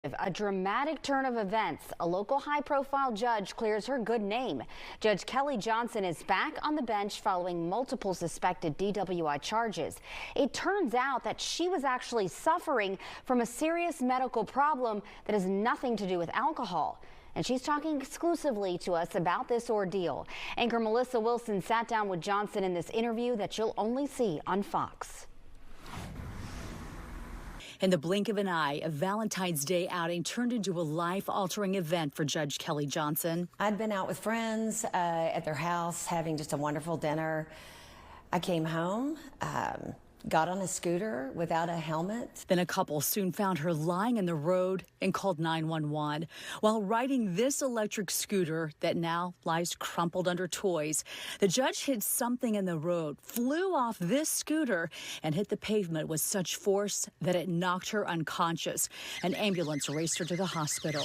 A dramatic turn of events. A local high-profile judge clears her good name. Judge Kelli Johnson is back on the bench following multiple suspected DWI charges. It turns out that she was actually suffering from a serious medical problem that has nothing to do with alcohol. And she's talking exclusively to us about this ordeal. Anchor Melissa Wilson sat down with Johnson in this interview that you'll only see on Fox. In the blink of an eye, a Valentine's Day outing turned into a life-altering event for Judge Kelli Johnson. I'd been out with friends at their house having just a wonderful dinner. I came home, got on a scooter without a helmet. Then a couple soon found her lying in the road and called 911 while riding this electric scooter that now lies crumpled under toys. The judge hit something in the road, flew off this scooter, and hit the pavement with such force that it knocked her unconscious. An ambulance raced her to the hospital.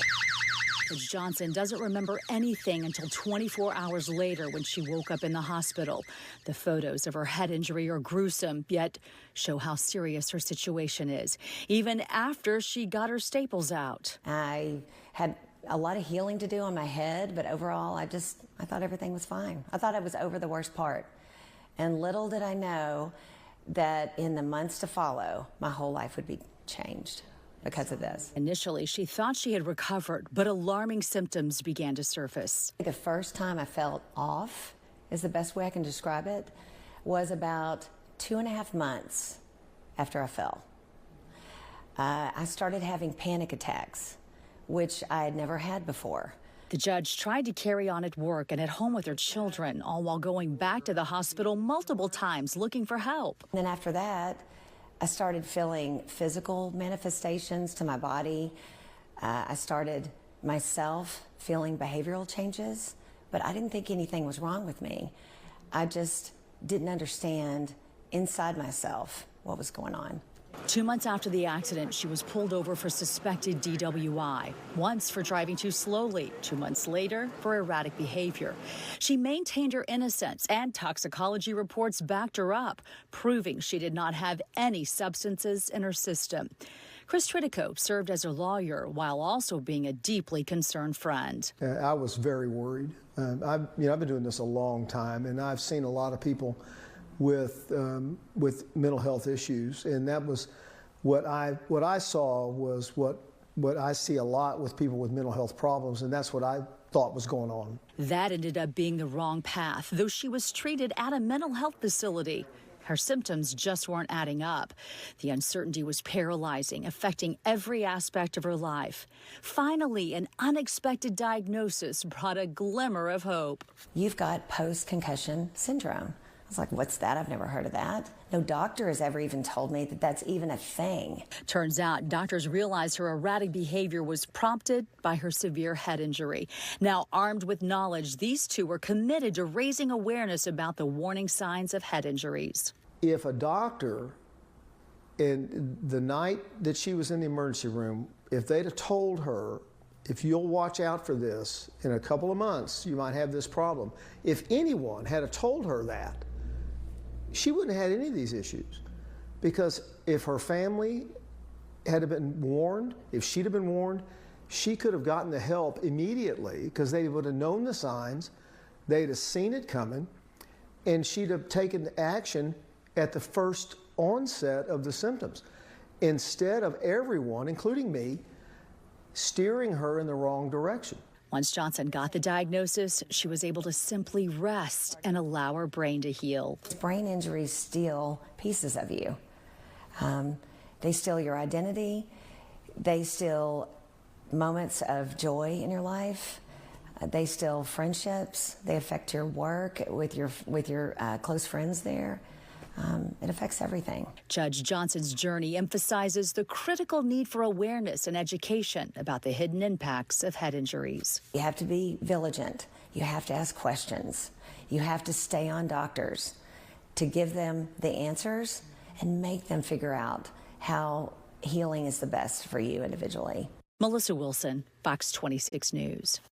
Judge Johnson doesn't remember anything until 24 hours later when she woke up in the hospital. The photos of her head injury are gruesome, yet show how serious her situation is, even after she got her staples out. I had a lot of healing to do on my head, but overall, I thought everything was fine. I thought I was over the worst part. And little did I know that in the months to follow, my whole life would be changed because of this. Initially, she thought she had recovered, but alarming symptoms began to surface. The first time I felt off, is the best way I can describe it, was about 2.5 months after I fell. I started having panic attacks, which I had never had before. The judge tried to carry on at work and at home with her children, all while going back to the hospital multiple times looking for help. And then after that, I started feeling physical manifestations to my body. I started myself feeling behavioral changes, but I didn't think anything was wrong with me. I just didn't understand inside myself what was going on. 2 months after the accident, she was pulled over for suspected DWI, once for driving too slowly, 2 months later for erratic behavior. She maintained her innocence, and toxicology reports backed her up, proving she did not have any substances in her system. Chris Tritico served as her lawyer while also being a deeply concerned friend. I was very worried. I've been doing this a long time, and I've seen a lot of people with mental health issues, and that was what I saw was what I see a lot with people with mental health problems, and that's what I thought was going on. That ended up being the wrong path, though she was treated at a mental health facility. Her symptoms just weren't adding up. The uncertainty was paralyzing, affecting every aspect of her life. Finally, an unexpected diagnosis brought a glimmer of hope. You've got post-concussion syndrome. I was like, what's that? I've never heard of that. No doctor has ever even told me that that's even a thing. Turns out doctors realized her erratic behavior was prompted by her severe head injury. Now, armed with knowledge, these two were committed to raising awareness about the warning signs of head injuries. If a doctor, in the night that she was in the emergency room, if they'd have told her, if you'll watch out for this, in a couple of months, you might have this problem. If anyone had have told her that, she wouldn't have had any of these issues, because if her family had been warned, if she'd have been warned, she could have gotten the help immediately, because they would have known the signs, they'd have seen it coming, and she'd have taken action at the first onset of the symptoms, instead of everyone, including me, steering her in the wrong direction. Once Johnson got the diagnosis, she was able to simply rest and allow her brain to heal. Brain injuries steal pieces of you. They steal your identity. They steal moments of joy in your life. They steal friendships. They affect your work with your close friends there. It affects everything. Judge Johnson's journey emphasizes the critical need for awareness and education about the hidden impacts of head injuries. You have to be vigilant. You have to ask questions. You have to stay on doctors to give them the answers and make them figure out how healing is the best for you individually. Melissa Wilson, Fox 26 News.